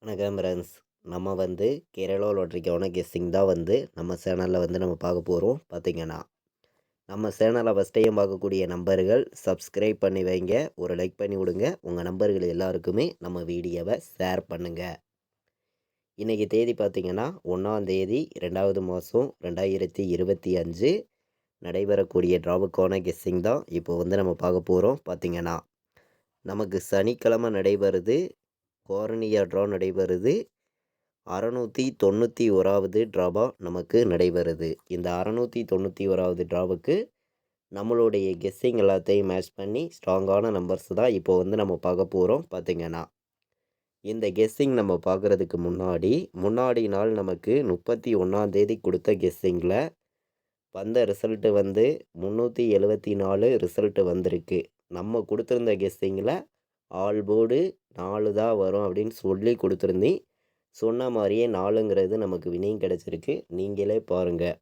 வணக்கம் ஃப்ரெண்ட்ஸ். நம்ம கேரளா லாட்ரிக்கான கெஸ்ஸிங் தான் நம்ம சேனலில் நம்ம பார்க்க போகிறோம். பார்த்தீங்கன்னா நம்ம சேனலை ஃபஸ்ட் டைம் பார்க்கக்கூடிய நம்பர்கள் சப்ஸ்கிரைப் பண்ணி வைங்க, ஒரு லைக் பண்ணி விடுங்க. உங்கள் நம்பர்கள் எல்லாருக்குமே நம்ம வீடியோவை ஷேர் பண்ணுங்கள். இன்றைக்கி தேதி பார்த்திங்கன்னா 1ஆம் தேதி 2வது மாதம் 2025 நடைபெறக்கூடிய ட்ராவுக்கான கெஸ்ஸிங் தான் இப்போ நம்ம பார்க்க போகிறோம். பார்த்திங்கன்னா நமக்கு சனிக்கிழமை நடைபெறுது, கோரனியா ட்ரா நடைபெறுது. 691வது ட்ராவா நமக்கு நடைபெறுது. இந்த 691வது ட்ராவுக்கு நம்மளுடைய கெஸ்ஸிங் எல்லாத்தையும் மேட்ச் பண்ணி ஸ்ட்ராங்கான நம்பர்ஸ் தான் இப்போ நம்ம பார்க்க போகிறோம். பார்த்திங்கன்னா இந்த கெஸ்ஸிங் நம்ம பார்க்குறதுக்கு முன்னாடி நாள் நமக்கு 31ஆம் தேதி கொடுத்த கெஸ்ஸிங்கில் வந்த ரிசல்ட்டு 374 ரிசல்ட்டு வந்திருக்கு. நம்ம கொடுத்துருந்த கெஸ்ஸிங்கில் ஆல் போர்டு 4 தான் வரும் அப்படின்னு சொல்லி கொடுத்துருந்தேன். சொன்ன மாதிரியே 4ங்கிறது நமக்கு வினிங் கிடச்சிருக்கு. நீங்களே பாருங்கள்.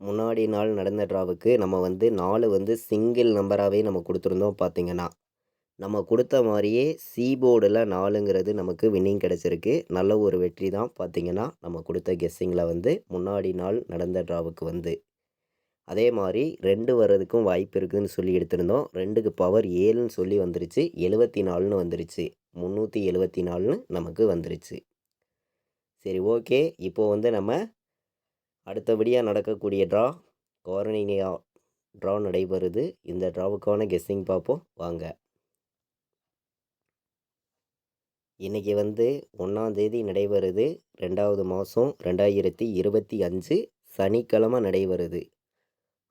முன்னாடி நாள் நடந்த ட்ராவுக்கு நம்ம 4 சிங்கிள் நம்பராகவே நம்ம கொடுத்துருந்தோம். பார்த்திங்கன்னா நம்ம கொடுத்த மாதிரியே சி போர்டில் 4ங்கிறது நமக்கு வின்னிங் கிடச்சிருக்கு. நல்ல ஒரு வெற்றி தான். பார்த்திங்கன்னா நம்ம கொடுத்த கெஸ்ஸிங்கில் முன்னாடி நாள் நடந்த ட்ராவுக்கு அதே மாதிரி 2 வர்றதுக்கும் வாய்ப்பு இருக்குதுன்னு சொல்லி எடுத்திருந்தோம். 2க்கு பவர் 7ன்னு சொல்லி வந்துருச்சு. 74ன்னு வந்துருச்சு. 374ன்னு நமக்கு வந்துருச்சு. சரி, ஓகே. இப்போது நம்ம அடுத்தபடியாக நடக்கக்கூடிய ட்ரா கோரனியா ட்ரா நடைபெறுது. இந்த ட்ராவுக்கான கெஸ்ஸிங் பார்ப்போம் வாங்க. இன்றைக்கி 1ஆம் தேதி நடைபெறுது, 2வது மாதம் 2025 சனிக்கிழமை நடைபெறுது.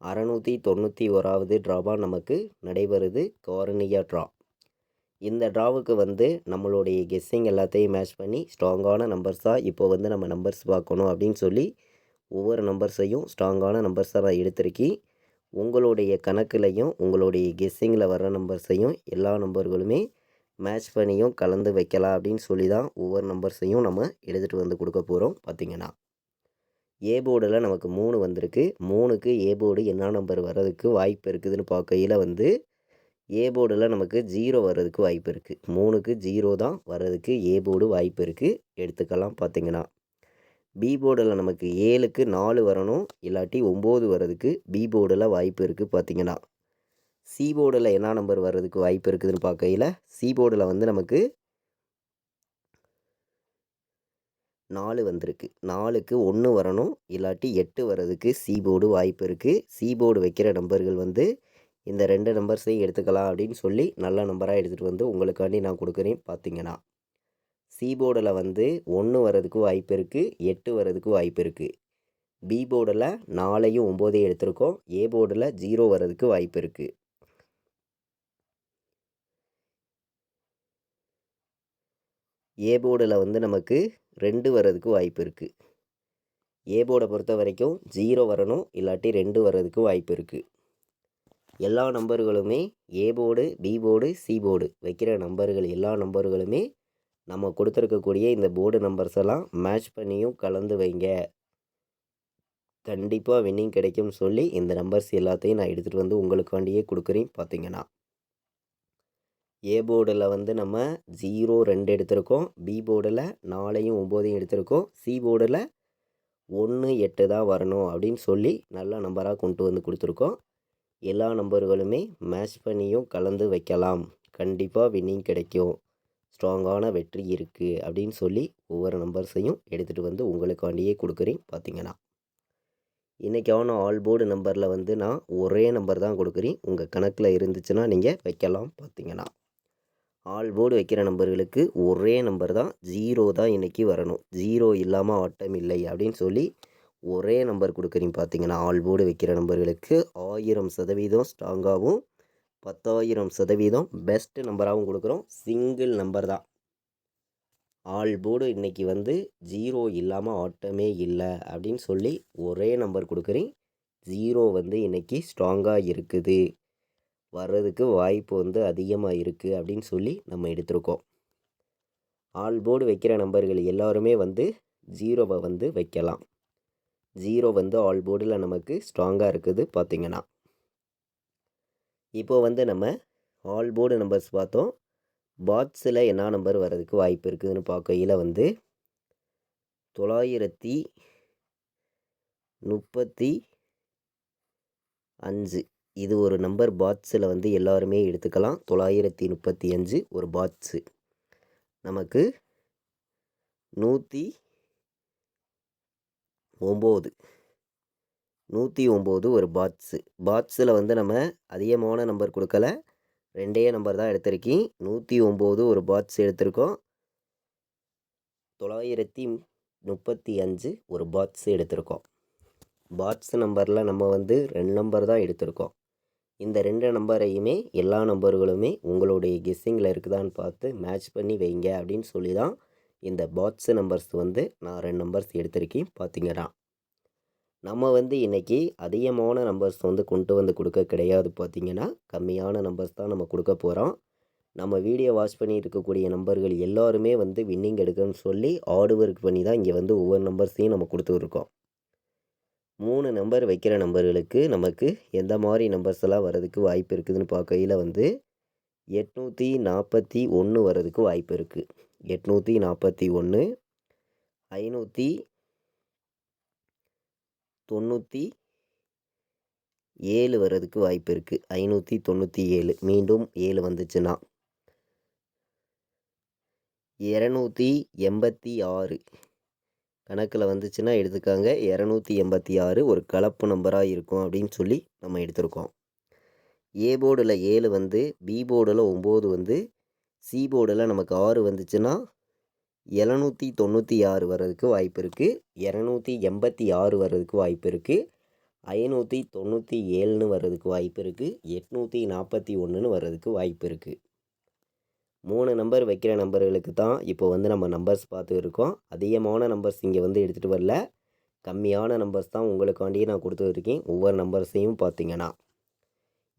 691வது ட்ராவா நமக்கு நடைபெறுது, கோரனியா ட்ரா. இந்த ட்ராவுக்கு நம்மளுடைய கெஸ்ஸிங் எல்லாத்தையும் மேட்ச் பண்ணி ஸ்ட்ராங்கான நம்பர்ஸாக இப்போ நம்ம நம்பர்ஸ் பார்க்கணும் அப்படின்னு சொல்லி ஒவ்வொரு நம்பர்ஸையும் ஸ்ட்ராங்கான நம்பர்ஸாக நான் எடுத்திருக்கேன். உங்களுடைய கணக்குலையும் உங்களுடைய கெஸ்ஸிங்கில் வர்ற நம்பர்ஸையும் எல்லா நம்பர்களுமே மேட்ச் பண்ணியும் கலந்து வைக்கலாம் அப்படின்னு சொல்லி தான் ஒவ்வொரு நம்பர்ஸையும் நம்ம எடுத்துகிட்டு கொடுக்க போகிறோம். பார்த்திங்கன்னா ஏ போர்டில் நமக்கு 3 வந்திருக்கு. 3க்கு ஏ போர்டு என்ன நம்பர் வர்றதுக்கு வாய்ப்பு இருக்குதுன்னு பார்க்கையில் ஏ போர்டில் நமக்கு 0 வர்றதுக்கு வாய்ப்பு இருக்குது. 3க்கு 0 தான் வர்றதுக்கு ஏ போர்டு வாய்ப்பு இருக்குது, எடுத்துக்கலாம். பார்த்திங்கன்னா பி போர்டில் நமக்கு 7க்கு 4 வரணும், இல்லாட்டி 9 வர்றதுக்கு பி போர்டில் வாய்ப்பு இருக்குது. பார்த்திங்கன்னா சி போர்டில் என்ன நம்பர் வர்றதுக்கு வாய்ப்பு இருக்குதுன்னு பார்க்கையில் சி போர்டில் நமக்கு 4 வந்திருக்கு. 4க்கு 1 வரணும், இல்லாட்டி 8 வர்றதுக்கு சி போர்டு வாய்ப்பு இருக்குது. சி போர்டு வைக்கிற நம்பர்கள் இந்த 2 நம்பர்ஸையும் எடுத்துக்கலாம் அப்படின்னு சொல்லி நல்ல நம்பராக எடுத்துகிட்டு உங்களுக்காண்டி நான் கொடுக்குறேன். பார்த்திங்கன்னா சி போர்டில் 1 வர்றதுக்கு வாய்ப்பு இருக்குது, 8 வர்றதுக்கு வாய்ப்பு இருக்குது. பி போர்டில் 4ஐயும் 9ஐயும் எடுத்திருக்கோம். ஏ போர்டில் 0 வர்றதுக்கு வாய்ப்பு இருக்குது. ஏ போர்டில் நமக்கு 2 வர்றதுக்கு வாய்ப்பு இருக்குது. ஏ போர்டை பொறுத்த வரைக்கும் 0 வரணும், இல்லாட்டி 2 வர்றதுக்கு வாய்ப்பு இருக்குது. எல்லா நம்பர்களுமே A board, B board, C board வைக்கிற நம்பர்கள் எல்லா நம்பர்களுமே நம்ம கொடுத்துருக்கக்கூடிய இந்த போர்டு நம்பர்ஸ் எல்லாம் மேட்ச் பண்ணியும் கலந்து வைங்க. கண்டிப்பாக வின்னிங் கிடைக்கும்னு சொல்லி இந்த நம்பர்ஸ் எல்லாத்தையும் நான் எடுத்துகிட்டு உங்களுக்காண்டியே கொடுக்குறேன். பார்த்திங்கன்னா ஏ போர்டில் நம்ம 0 2 எடுத்திருக்கோம். பி போர்டில் 4ஐயும் 9ஐயும் எடுத்திருக்கோம். சி போர்டில் 1 8 தான் வரணும் அப்படின்னு சொல்லி நல்ல நம்பராக கொண்டு கொடுத்துருக்கோம். எல்லா நம்பர்களுமே மேட்ச் பண்ணியும் கலந்து வைக்கலாம். கண்டிப்பாக வின்னிங் கிடைக்கும், ஸ்ட்ராங்கான வெற்றி இருக்குது அப்படின்னு சொல்லி ஒவ்வொரு நம்பர்ஸையும் எடுத்துகிட்டு உங்களுக்காண்டியே கொடுக்குறேன். பார்த்திங்கன்னா இன்றைக்கான ஆல் போர்டு நம்பரில் நான் ஒரே நம்பர் தான் கொடுக்குறேன். உங்கள் கணக்கில் இருந்துச்சுன்னா நீங்கள் வைக்கலாம். பார்த்திங்கன்னா ஆல் போர்டு வைக்கிற நம்பர்களுக்கு ஒரே நம்பர் தான், 0 தான் இன்றைக்கி வரணும். 0 இல்லாமல் ஆட்டம் இல்லை அப்படின்னு சொல்லி ஒரே நம்பர் கொடுக்குறீங்க. பார்த்திங்கன்னா ஆல் போர்டு வைக்கிற நம்பர்களுக்கு 1000% ஸ்ட்ராங்காகவும் 10,000% பெஸ்ட் நம்பராகவும் கொடுக்குறோம். சிங்கிள் நம்பர் தான். ஆல் போர்டு இன்றைக்கி 0 இல்லாமல் ஆட்டமே இல்லை அப்படின்னு சொல்லி ஒரே நம்பர் கொடுக்குறேன். 0 இன்றைக்கி ஸ்ட்ராங்காக இருக்குது, வர்றதுக்கு வாய்ப்பு அதிகமாக இருக்குது அப்படின்னு சொல்லி நம்ம எடுத்திருக்கோம். ஆல் போர்டு வைக்கிற நம்பர்கள் எல்லாருமே 0வை வைக்கலாம். 0 ஆல் போர்டில் நமக்கு ஸ்ட்ராங்காக இருக்குது. பார்த்திங்கன்னா இப்போது நம்ம ஆல் போர்டு நம்பர்ஸ் பார்த்தோம். பாட்ஸில் என்ன நம்பர் வர்றதுக்கு வாய்ப்பு இருக்குதுன்னு பார்க்கையில் வந்து 935 இது ஒரு நம்பர் பாட்ஸில் வந்து எல்லாருமே எடுத்துக்கலாம். 935 ஒரு பாட்ஸு. நமக்கு 109 ஒரு பாட்ஸு. பாட்ஸில் வந்து நம்ம அதிகமான நம்பர் கொடுக்கல, 2 நம்பர் தான் எடுத்திருக்கேன். 109 ஒரு பாட்ஸ் எடுத்திருக்கோம். 935 ஒரு பாட்ஸ் எடுத்திருக்கோம். பாட்ஸ் நம்பரில் நம்ம வந்து 2 நம்பர் தான் எடுத்திருக்கோம். இந்த 2 நம்பரையுமே எல்லா நம்பர்களுமே உங்களுடைய கெஸ்ஸிங்கில் இருக்குதான்னு பார்த்து மேட்ச் பண்ணி வைங்க அப்படின்னு சொல்லி தான் இந்த பாட்ஸ் நம்பர்ஸ் வந்து நான் 2 நம்பர்ஸ் எடுத்திருக்கேன். பார்த்தீங்கன்னா நம்ம வந்து இன்றைக்கி அதிகமான நம்பர்ஸ் வந்து கொண்டு வந்து கொடுக்க கிடையாது. பார்த்திங்கன்னா கம்மியான நம்பர்ஸ் தான் நம்ம கொடுக்க போகிறோம். நம்ம வீடியோ வாட்ச் பண்ணி இருக்கக்கூடிய நம்பர்கள் எல்லாருமே வந்து வின்னிங் எடுக்கணும்னு சொல்லி ஹார்ட் ஒர்க் பண்ணி தான் இங்கே வந்து ஒவ்வொரு நம்பர்ஸையும் நம்ம கொடுத்துருக்கோம். 3 நம்பர் வைக்கிற நம்பர்களுக்கு நமக்கு எந்த மாதிரி நம்பர்ஸ் எல்லாம் வர்றதுக்கு வாய்ப்பு இருக்குதுன்னு பார்க்கையில் வந்து 841 வர்றதுக்கு வாய்ப்பு இருக்குது. 841, 597 வர்றதுக்கு வாய்ப்பு இருக்குது. 597 மீண்டும் 7 வந்துச்சுன்னா 286 கணக்கில் வந்துச்சுன்னா எடுத்துக்காங்க. 286 ஒரு கலப்பு நம்பராக இருக்கும் அப்படின்னு சொல்லி நம்ம எடுத்திருக்கோம். ஏ போர்டில் 7 வந்து, பி போர்டில் 9 வந்து, சி போர்டில் நமக்கு 6 வந்துச்சுன்னா 796 வர்றதுக்கு வாய்ப்பு இருக்குது. 286 வர்றதுக்கு வாய்ப்பு இருக்குது. 597ன்னு வர்றதுக்கு வாய்ப்பு இருக்குது. 841ன்னு வர்றதுக்கு வாய்ப்பு இருக்குது. 3 நம்பர் வைக்கிற நம்பர்களுக்கு தான் இப்போ வந்து நம்ம நம்பர்ஸ் பார்த்து இருக்கோம். அதிகமான நம்பர்ஸ் இங்கே வந்து எடுத்துகிட்டு வரல, கம்மியான நம்பர்ஸ் தான் உங்களுக்காண்டியே நான் கொடுத்துருக்கேன். ஒவ்வொரு நம்பர்ஸையும் பார்த்திங்கன்னா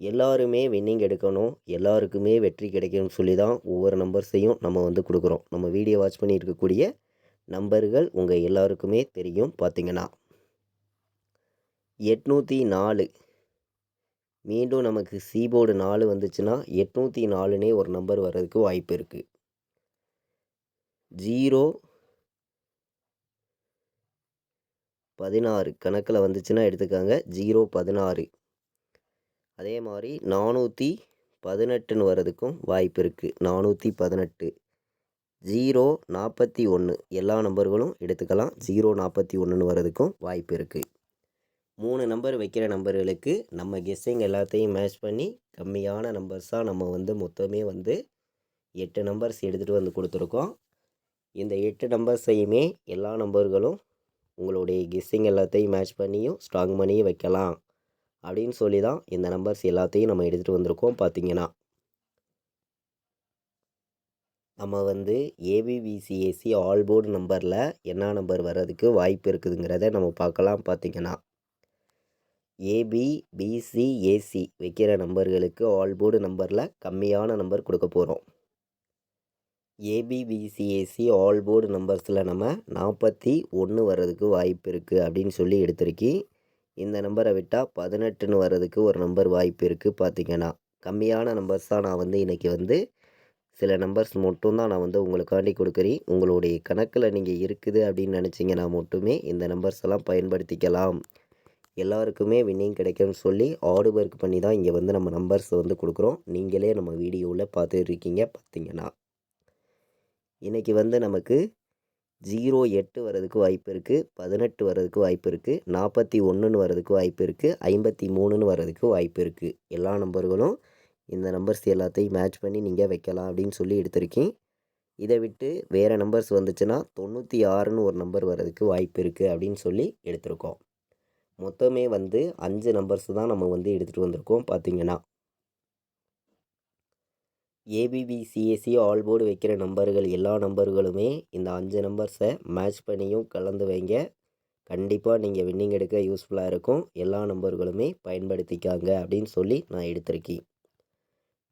எல்லாருமே வின்னிங் எடுக்கணும், எல்லாருக்குமே வெற்றி கிடைக்கணும்னு சொல்லி தான் ஒவ்வொரு நம்பர்ஸையும் நம்ம வந்து கொடுக்குறோம். நம்ம வீடியோ வாட்ச் பண்ணி இருக்கக்கூடிய நம்பர்கள் உங்கள் எல்லாருக்குமே தெரியும். பார்த்திங்கன்னா 804 மீண்டும் நமக்கு சி போர்டு 4 வந்துச்சுன்னா 804னே ஒரு நம்பர் வர்றதுக்கு வாய்ப்பு இருக்குது. 016 கணக்கில் வந்துச்சுன்னா எடுத்துக்காங்க. 016 அதே மாதிரி 418ன்னு வர்றதுக்கும் வாய்ப்பு இருக்குது. 418, 041 எல்லா நம்பர்களும் எடுத்துக்கலாம். 041ன்னு வர்றதுக்கும் வாய்ப்பு இருக்குது. 3 நம்பர் வைக்கிற நம்பர்களுக்கு நம்ம கெஸ்ஸிங் எல்லாத்தையும் மேட்ச் பண்ணி கம்மியான நம்பர்ஸாக நம்ம வந்து மொத்தமே வந்து 8 நம்பர்ஸ் எடுத்துகிட்டு வந்து கொடுத்துருக்கோம். இந்த 8 நம்பர்ஸையுமே எல்லா நம்பர்களும் உங்களுடைய கெஸ்ஸிங் எல்லாத்தையும் மேட்ச் பண்ணியும் ஸ்ட்ராங் பண்ணியும் வைக்கலாம் அப்படின்னு சொல்லி தான் இந்த நம்பர்ஸ் எல்லாத்தையும் நம்ம எடுத்துகிட்டு வந்திருக்கோம். பார்த்திங்கன்னா நம்ம வந்து ஏபிபிசிஏசி ஆல் போர்டு நம்பரில் என்ன நம்பர் வர்றதுக்கு வாய்ப்பு இருக்குதுங்கிறத நம்ம பார்க்கலாம். பார்த்திங்கன்னா ஏபிபிசிஏசி வைக்கிற நம்பர்களுக்கு ஆல் போர்டு நம்பரில் கம்மியான நம்பர் கொடுக்க போகிறோம். ஏபிபிசிஏசி ஆல் போர்டு நம்பர்ஸில் நம்ம 41 வர்றதுக்கு வாய்ப்பு இருக்குது அப்படின்னு சொல்லி எடுத்திருக்கேன். இந்த நம்பரை விட்டால் 18ன்னு வர்றதுக்கு ஒரு நம்பர் வாய்ப்பு இருக்குது. பார்த்திங்கன்னா கம்மியான நம்பர்ஸ் தான் நான் வந்து இன்றைக்கி வந்து சில நம்பர்ஸ் மட்டும்தான் நான் வந்து உங்களுக்காண்டி கொடுக்குறேன். உங்களுடைய கணக்கில் நீங்கள் இருக்குது அப்படின்னு நினச்சிங்கன்னா மட்டுமே இந்த நம்பர்ஸ் எல்லாம் பயன்படுத்திக்கலாம். எல்லாருக்குமே வின்னிங் கிடைக்கும்னு சொல்லி ஹார்ட் ஒர்க் பண்ணி தான் இங்கே வந்து நம்ம நம்பர்ஸ் வந்து கொடுக்குறோம். நீங்களே நம்ம வீடியோவில் பார்த்துருக்கீங்க. பார்த்திங்கன்னா இன்றைக்கி வந்து நமக்கு 08 வர்றதுக்கு வாய்ப்பு இருக்குது, 18 வர்றதுக்கு வாய்ப்பு இருக்குது, 41ன்னு வர்றதுக்கு வாய்ப்பு இருக்குது, 53ன்னு வர்றதுக்கு வாய்ப்பு இருக்குது. எல்லா நம்பர்களும் இந்த நம்பர்ஸ் எல்லாத்தையும் மேட்ச் பண்ணி நீங்கள் வைக்கலாம் அப்படின்னு சொல்லி எடுத்திருக்கேன். இதை விட்டு வேறு நம்பர்ஸ் வந்துச்சுன்னா 96ன்னு ஒரு நம்பர் வர்றதுக்கு வாய்ப்பு இருக்குது அப்படின்னு சொல்லி எடுத்திருக்கோம். மொத்தமே வந்து 5 நம்பர்ஸ் தான் நம்ம வந்து எடுத்துகிட்டு வந்திருக்கோம். பார்த்திங்கன்னா ஏபிபிசிஏசி ஆல் போர்டு வைக்கிற நம்பர்கள் எல்லா நம்பர்களுமே இந்த 5 நம்பர்ஸை மேட்ச் பண்ணியும் கலந்து வைங்க. கண்டிப்பாக நீங்கள் வின்னிங் எடுக்க யூஸ்ஃபுல்லாக இருக்கும். எல்லா நம்பர்களுமே பயன்படுத்திக்காங்க அப்படின்னு சொல்லி நான் எடுத்திருக்கேன்.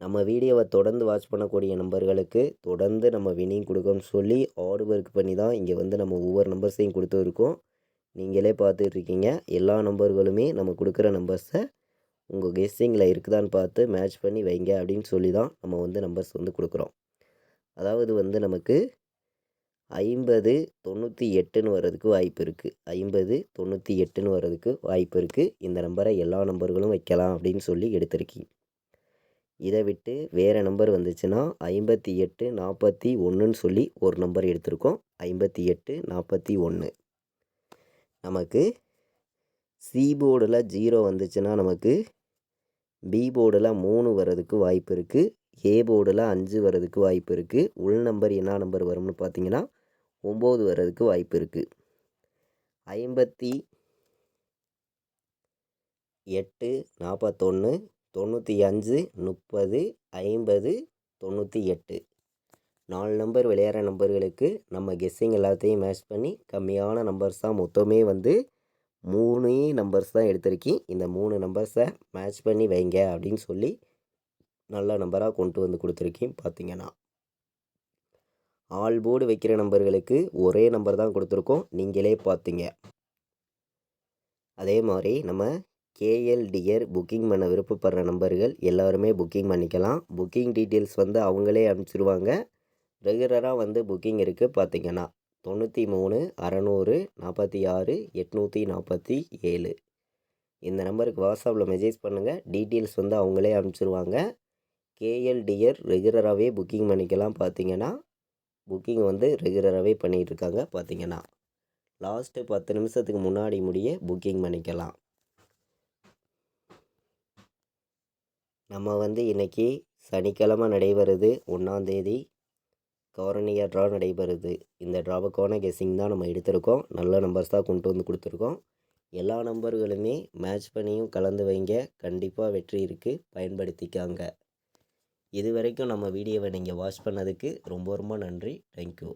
நம்ம வீடியோவை தொடர்ந்து வாட்ச் பண்ணக்கூடிய நம்பர்களுக்கு தொடர்ந்து நம்ம வின்னிங் கொடுக்கணும்னு சொல்லி ஹார்ட் ஒர்க் பண்ணி தான் இங்கே வந்து நம்ம ஒவ்வொரு நம்பர்ஸையும் கொடுத்துருக்கோம். நீங்களே பார்த்துட்ருக்கீங்க. எல்லா நம்பர்களுமே நம்ம கொடுக்குற நம்பர்ஸை உங்கள் கெஸ்ஸிங்கில் இருக்குதான்னு பார்த்து மேட்ச் பண்ணி வைங்க அப்படின்னு சொல்லி தான் நம்ம வந்து நம்பர்ஸ் வந்து கொடுக்குறோம். அதாவது வந்து நமக்கு 50 98ன்னு வர்றதுக்கு வாய்ப்பு இருக்குது. 50 98ன்னு வர்றதுக்கு வாய்ப்பு இருக்குது. இந்த நம்பரை எல்லா நம்பர்களும் வைக்கலாம் அப்படின்னு சொல்லி எடுத்திருக்கேன். இதை விட்டு வேறு நம்பர் வந்துச்சுன்னா 58 41ன்னு சொல்லி ஒரு நம்பர் எடுத்திருக்கோம். 58 41. நமக்கு சி போர்டில் 0 வந்துச்சுன்னா நமக்கு பி போர்டில் 3 வர்றதுக்கு வாய்ப்பு இருக்குது. ஏ போர்டில் 5 வர்றதுக்கு வாய்ப்பு இருக்குது. உள் நம்பர் என்ன நம்பர் வரும்னு பார்த்தீங்கன்னா 9 வர்றதுக்கு வாய்ப்பு இருக்குது. 58 41 95 30 50 98 4 நம்பர் விளையாடுற நம்பர்களுக்கு நம்ம கெஸ்ஸிங் எல்லாத்தையும் மேட்ச் பண்ணி கம்மியான நம்பர்ஸ் தான் மொத்தமே வந்து 3 நம்பர்ஸ் தான் எடுத்திருக்கேன். இந்த 3 நம்பர்ஸை மேட்ச் பண்ணி வைங்க அப்படின்னு சொல்லி நல்ல நம்பராக கொண்டு வந்து கொடுத்துருக்கேன். பார்த்தீங்கன்னா ஆல் போர்டு வைக்கிற நம்பர்களுக்கு ஒரே நம்பர் தான் கொடுத்துருக்கோம். நீங்களே பார்த்தீங்க. அதே மாதிரி நம்ம கேஎல் டியர் புக்கிங் பண்ண விருப்பப்படுற நம்பர்கள் எல்லாருமே புக்கிங் பண்ணிக்கலாம். புக்கிங் டீட்டெயில்ஸ் வந்து அவங்களே அனுப்பிச்சிடுவாங்க. ரெகுலராக வந்து புக்கிங் இருக்குது. பார்த்தீங்கன்னா 93 600 46 847 இந்த நம்பருக்கு வாட்ஸ்அப்பில் மெசேஜ் பண்ணுங்கள். டீட்டெயில்ஸ் வந்து அவங்களே அனுப்பிச்சிடுவாங்க. கேஎல் டியர் ரெகுலராகவே புக்கிங் பண்ணிக்கலாம். பார்த்தீங்கன்னா புக்கிங் வந்து ரெகுலராகவே பண்ணிகிட்ருக்காங்க. பார்த்தீங்கன்னா லாஸ்ட்டு 10 நிமிஷத்துக்கு முன்னாடி முடிய புக்கிங் பண்ணிக்கலாம். நம்ம வந்து இன்றைக்கி சனிக்கிழமை நடைபெறுது 1ஆம் தேதி கவர்னியா ட்ரா நடைபெறுது. இந்த ட்ராவுக்கான கெஸ்ஸிங் தான் நம்ம எடுத்திருக்கோம். நல்ல நம்பர்ஸ் தான் கொண்டு வந்து கொடுத்துருக்கோம். எல்லா நம்பர்களுமே மேட்ச் பண்ணியும் கலந்து வைங்க. கண்டிப்பாக வெற்றி இருக்குது. பயன்படுத்திக்காங்க. இது வரைக்கும் நம்ம வீடியோவை நீங்கள் வாட்ச் பண்ணதுக்கு ரொம்ப ரொம்ப நன்றி. தேங்க்யூ.